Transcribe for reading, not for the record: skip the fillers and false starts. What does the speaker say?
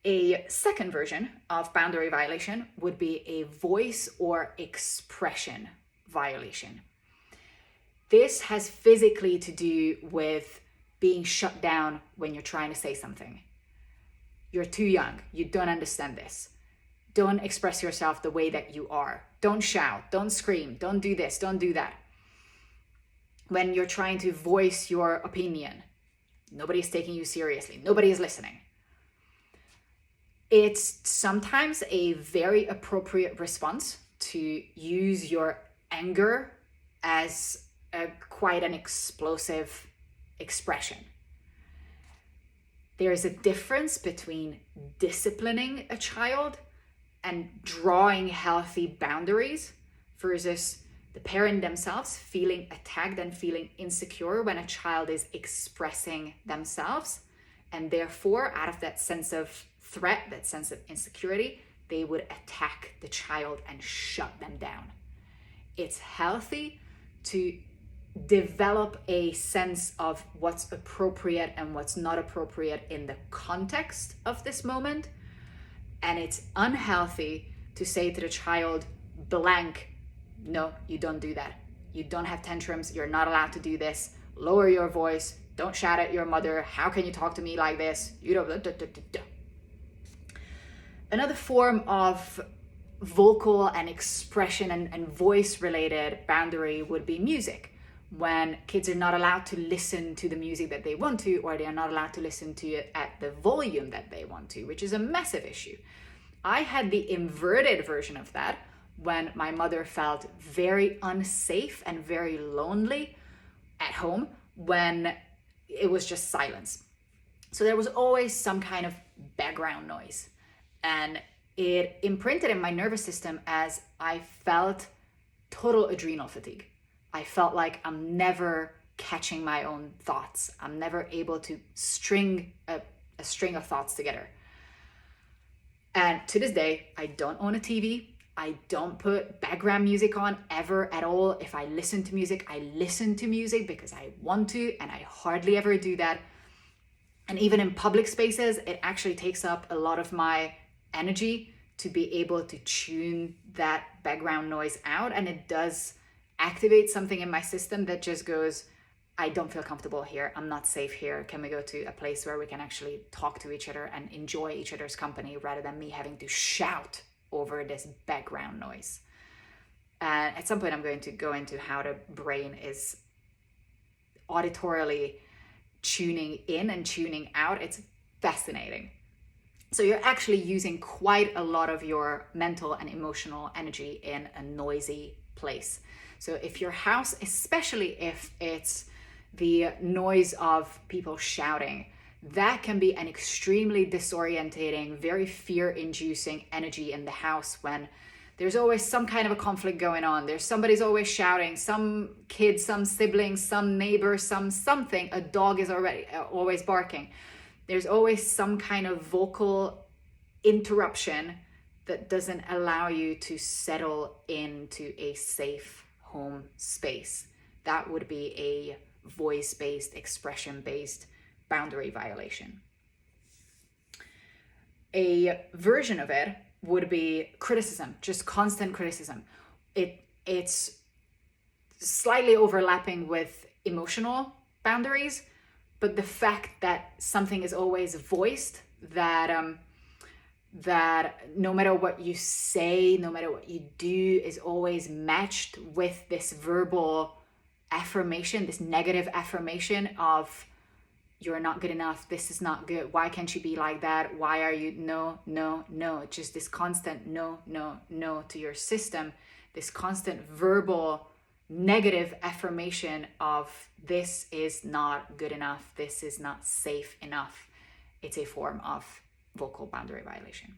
A second version of boundary violation would be a voice or expression violation. This has physically to do with being shut down when you're trying to say something. You're too young. You don't understand this. Don't express yourself the way that you are. Don't shout. Don't scream. Don't do this. Don't do that. When you're trying to voice your opinion, nobody's taking you seriously. Nobody is listening. It's sometimes a very appropriate response to use your anger as quite an explosive expression. There is a difference between disciplining a child and drawing healthy boundaries versus the parent themselves feeling attacked and feeling insecure when a child is expressing themselves. And therefore, out of that sense of threat, that sense of insecurity, they would attack the child and shut them down. It's healthy to develop a sense of what's appropriate and what's not appropriate in the context of this moment. And it's unhealthy to say to the child, blank, no, you don't do that. You don't have tantrums. You're not allowed to do this. Lower your voice. Don't shout at your mother. How can you talk to me like this? You know, Another form of vocal and expression and voice related boundary would be music. When kids are not allowed to listen to the music that they want to, or they are not allowed to listen to it at the volume that they want to, which is a massive issue. I had the inverted version of that when my mother felt very unsafe and very lonely at home when it was just silence. So there was always some kind of background noise. And it imprinted in my nervous system as I felt total adrenal fatigue. I felt like I'm never catching my own thoughts. I'm never able to string a string of thoughts together. And to this day, I don't own a TV. I don't put background music on ever at all. If I listen to music, I listen to music because I want to, and I hardly ever do that. And even in public spaces, it actually takes up a lot of my energy to be able to tune that background noise out. And it does activate something in my system that just goes, I don't feel comfortable here. I'm not safe here. Can we go to a place where we can actually talk to each other and enjoy each other's company rather than me having to shout over this background noise? And at some point, I'm going to go into how the brain is auditorily tuning in and tuning out. It's fascinating. So you're actually using quite a lot of your mental and emotional energy in a noisy place. So if your house, especially if it's the noise of people shouting, that can be an extremely disorientating, very fear-inducing energy in the house when there's always some kind of a conflict going on. Somebody's always shouting, some kid, some sibling, some neighbor, something. A dog is always barking. There's always some kind of vocal interruption that doesn't allow you to settle into a safe home space. That would be a voice-based, expression-based boundary violation. A version of it would be criticism, just constant criticism. It's slightly overlapping with emotional boundaries, but the fact that something is always voiced, that no matter what you say, no matter what you do, is always matched with this verbal affirmation, this negative affirmation of you're not good enough, this is not good, why can't you be like that, why are you, no, just this constant no to your system, this constant verbal negative affirmation of this is not good enough, this is not safe enough. It's a form of vocal boundary violation.